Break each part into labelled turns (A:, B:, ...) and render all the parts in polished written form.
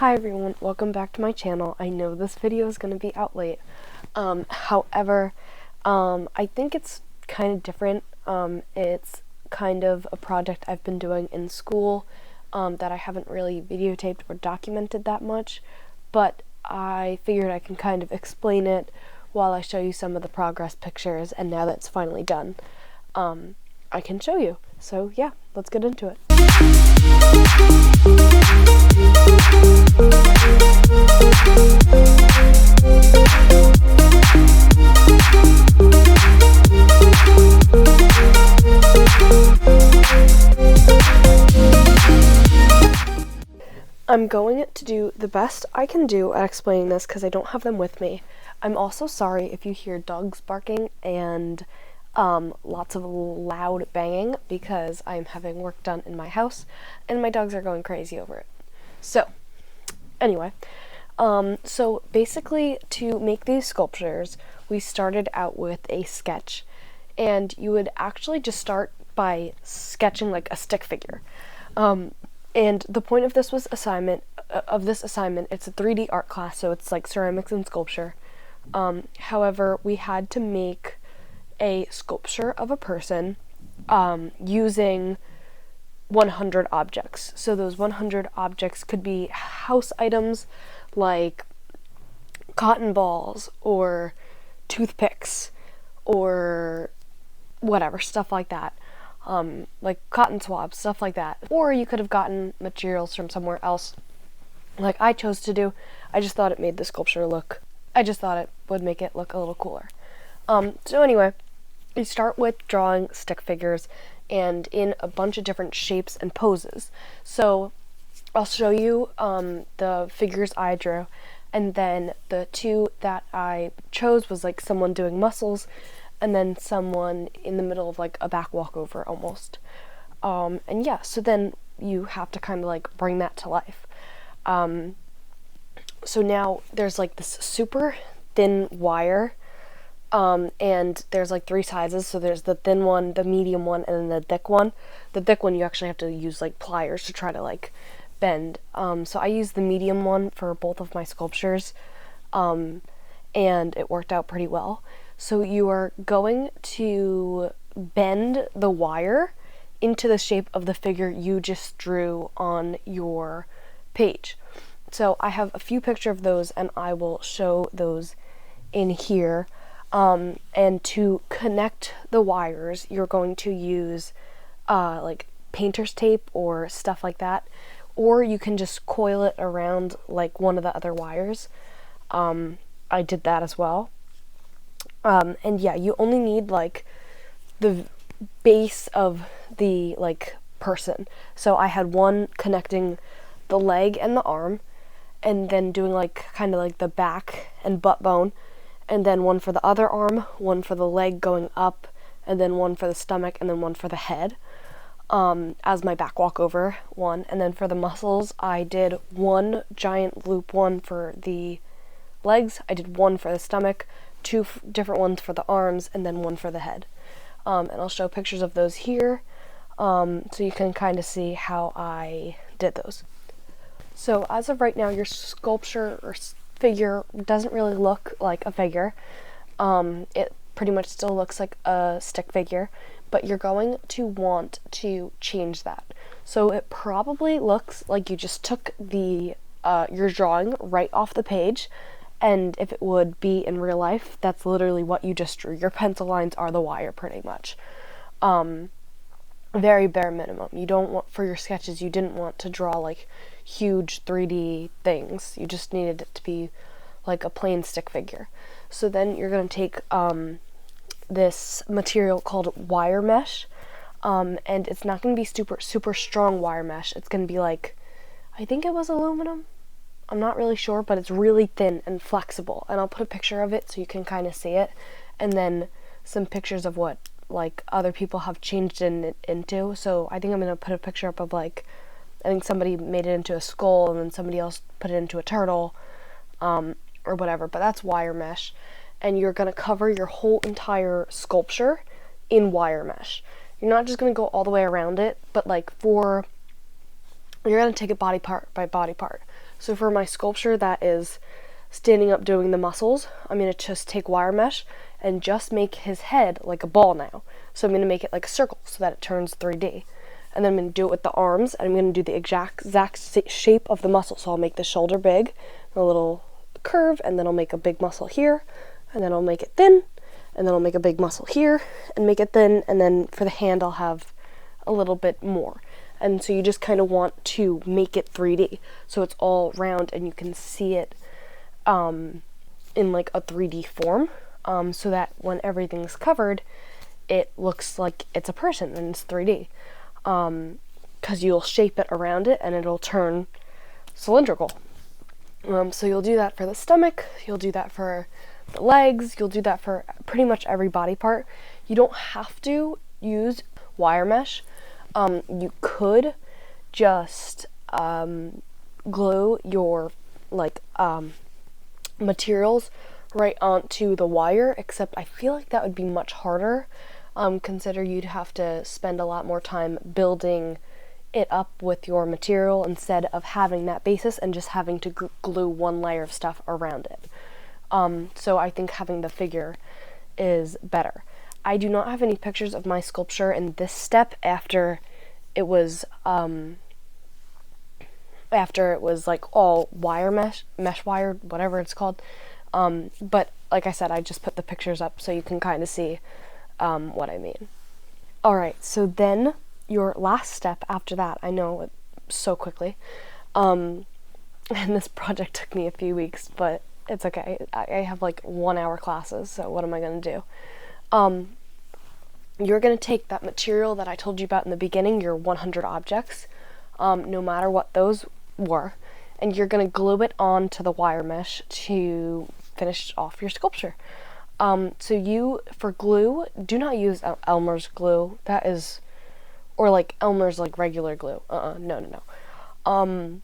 A: Hi everyone, welcome back to my channel. I know this video is going to be out late. However, I think it's kind of different. It's kind of a project I've been doing in school that I haven't really videotaped or documented that much, but I figured I can kind of explain it while I show you some of the progress pictures, and now that it's finally done, I can show you. So yeah, let's get into it. I'm going to do the best I can do at explaining this because I don't have them with me. I'm also sorry if you hear dogs barking and lots of loud banging because I'm having work done in my house and my dogs are going crazy over it. So, anyway, so basically to make these sculptures, we started out with a sketch, and you would actually just start by sketching like a stick figure. And the point of this assignment, it's a 3D art class, so it's like ceramics and sculpture. However, we had to make a sculpture of a person using 100 objects. So those 100 objects could be house items like cotton balls or toothpicks or whatever, stuff like that. Like cotton swabs, stuff like that. Or you could have gotten materials from somewhere else, like I chose to do. I just thought it made the sculpture I just thought it would make it look a little cooler. So anyway, you start with drawing stick figures and in a bunch of different shapes and poses. So I'll show you the figures I drew, and then the two that I chose was like someone doing muscles and then someone in the middle of like a back walkover almost. And yeah, so then you have to kind of like bring that to life. So now there's like this super thin wire, and there's like three sizes. So there's the thin one, the medium one, and then the thick one. The thick one you actually have to use like pliers to try to like bend. So I used the medium one for both of my sculptures, and it worked out pretty well. So you are going to bend the wire into the shape of the figure you just drew on your page. So I have a few pictures of those and I will show those in here. And to connect the wires, you're going to use like painter's tape or stuff like that, or you can just coil it around like one of the other wires. I did that as well. And yeah, you only need like the base of the like person. So I had one connecting the leg and the arm, and then doing like kind of like the back and butt bone, and then one for the other arm, one for the leg going up, and then one for the stomach, and then one for the head, as my back walkover one. And then for the muscles, I did one giant loop one for the legs, I did one for the stomach, two different ones for the arms, and then one for the head. And I'll show pictures of those here, so you can kind of see how I did those. So as of right now, your sculpture or figure doesn't really look like a figure. It pretty much still looks like a stick figure, but you're going to want to change that. So it probably looks like you just took the your drawing right off the page. And if it would be in real life, that's literally what you just drew. Your pencil lines are the wire, pretty much. Very bare minimum. You don't want, for your sketches, you didn't want to draw like huge 3D things. You just needed it to be like a plain stick figure. So then you're going to take this material called wire mesh, and it's not going to be super strong wire mesh. It's going to be like, I think it was aluminum. I'm not really sure, but it's really thin and flexible, and I'll put a picture of it so you can kind of see it, and then some pictures of what like other people have changed it into. So I think I'm going to put a picture up of like, I think somebody made it into a skull and then somebody else put it into a turtle, or whatever, but that's wire mesh. And you're going to cover your whole entire sculpture in wire mesh. You're not just going to go all the way around it, but like you're going to take it body part by body part. So for my sculpture that is standing up doing the muscles, I'm going to just take wire mesh and just make his head like a ball now. So I'm going to make it like a circle so that it turns 3D. And then I'm going to do it with the arms, and I'm going to do the exact shape of the muscle. So I'll make the shoulder big, a little curve, and then I'll make a big muscle here, and then I'll make it thin, and then I'll make a big muscle here, and make it thin, and then for the hand I'll have a little bit more. And so you just kind of want to make it 3D, so it's all round and you can see it in like a 3D form, so that when everything's covered, it looks like it's a person and it's 3D. Because you'll shape it around it and it'll turn cylindrical. So you'll do that for the stomach, you'll do that for the legs, you'll do that for pretty much every body part. You don't have to use wire mesh. You could just glue your materials right onto the wire, except I feel like that would be much harder. Consider you'd have to spend a lot more time building it up with your material instead of having that basis and just having to glue one layer of stuff around it. So I think having the figure is better. I do not have any pictures of my sculpture in this step after it was like all wire mesh wire, whatever it's called. But like I said, I just put the pictures up so you can kind of see what I mean. Alright, so then your last step after that, I know it so quickly, and this project took me a few weeks, but it's okay. I have like 1 hour classes, so what am I going to do? You're going to take that material that I told you about in the beginning, your 100 objects, no matter what those were, and you're going to glue it onto the wire mesh to finish off your sculpture. So you, for glue, do not use Elmer's glue. That is, or like Elmer's like regular glue. No.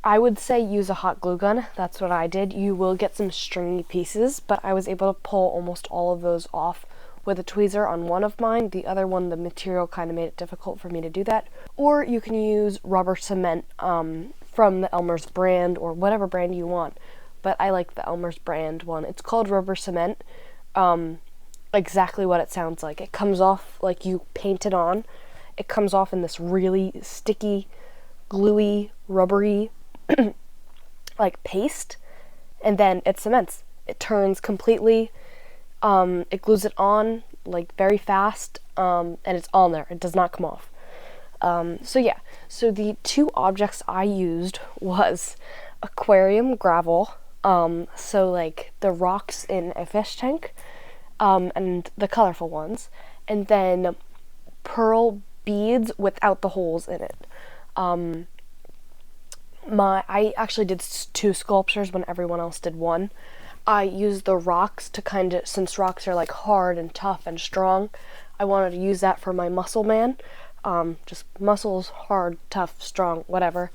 A: I would say use a hot glue gun. That's what I did. You will get some stringy pieces, but I was able to pull almost all of those off with a tweezer on one of mine. The other one, the material kind of made it difficult for me to do that. Or you can use rubber cement from the Elmer's brand or whatever brand you want. But I like the Elmer's brand one. It's called rubber cement. Exactly what it sounds like. It comes off like you paint it on. It comes off in this really sticky, gluey, rubbery like paste, and then it cements. It turns completely. It glues it on like very fast, and it's on there. It does not come off. So the two objects I used was aquarium gravel, so like the rocks in a fish tank, and the colorful ones, and then pearl beads without the holes in it. I actually did two sculptures when everyone else did one. I used the rocks to kind of, since rocks are like hard and tough and strong, I wanted to use that for my muscle man. Just muscles, hard, tough, strong, whatever.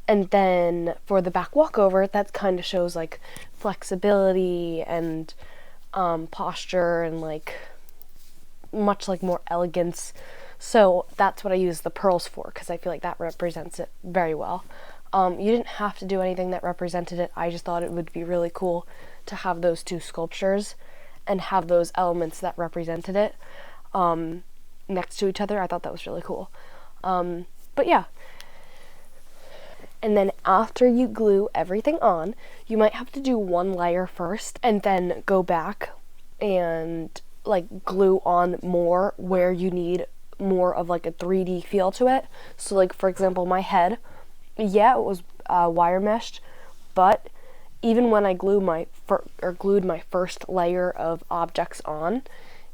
A: And then for the back walkover, that kind of shows like flexibility and posture and like much like more elegance. So that's what I use the pearls for, because I feel like that represents it very well. You didn't have to do anything that represented it. I just thought it would be really cool to have those two sculptures and have those elements that represented it next to each other. I thought that was really cool. But yeah. And then after you glue everything on, you might have to do one layer first and then go back and like glue on more where you need more of like a 3D feel to it. So like for example, my head, yeah, it was wire meshed, but even when I glued my first layer of objects on,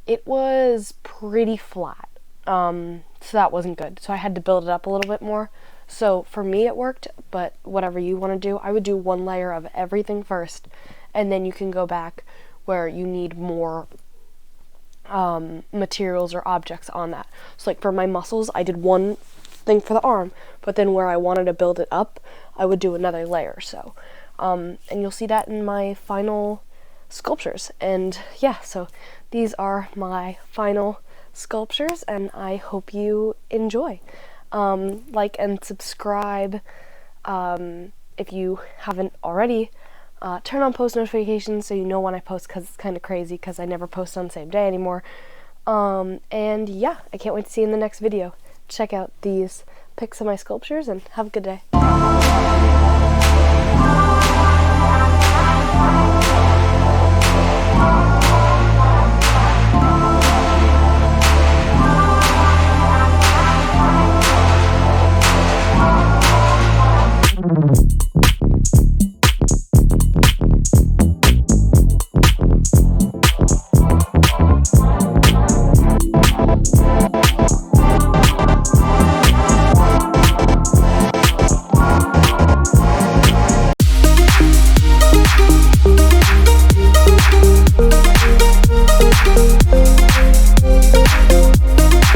A: it was pretty flat. So that wasn't good. So I had to build it up a little bit more. So for me it worked, but whatever you want to do, I would do one layer of everything first, and then you can go back where you need more materials or objects on that. So like for my muscles, I did one thing for the arm, but then where I wanted to build it up, I would do another layer. So and you'll see that in my final sculptures. And yeah, so these are my final sculptures, and I hope you enjoy. Like and subscribe, if you haven't already, turn on post notifications so you know when I post, because it's kind of crazy because I never post on the same day anymore. And yeah, I can't wait to see you in the next video. Check out these pics of my sculptures and have a good day.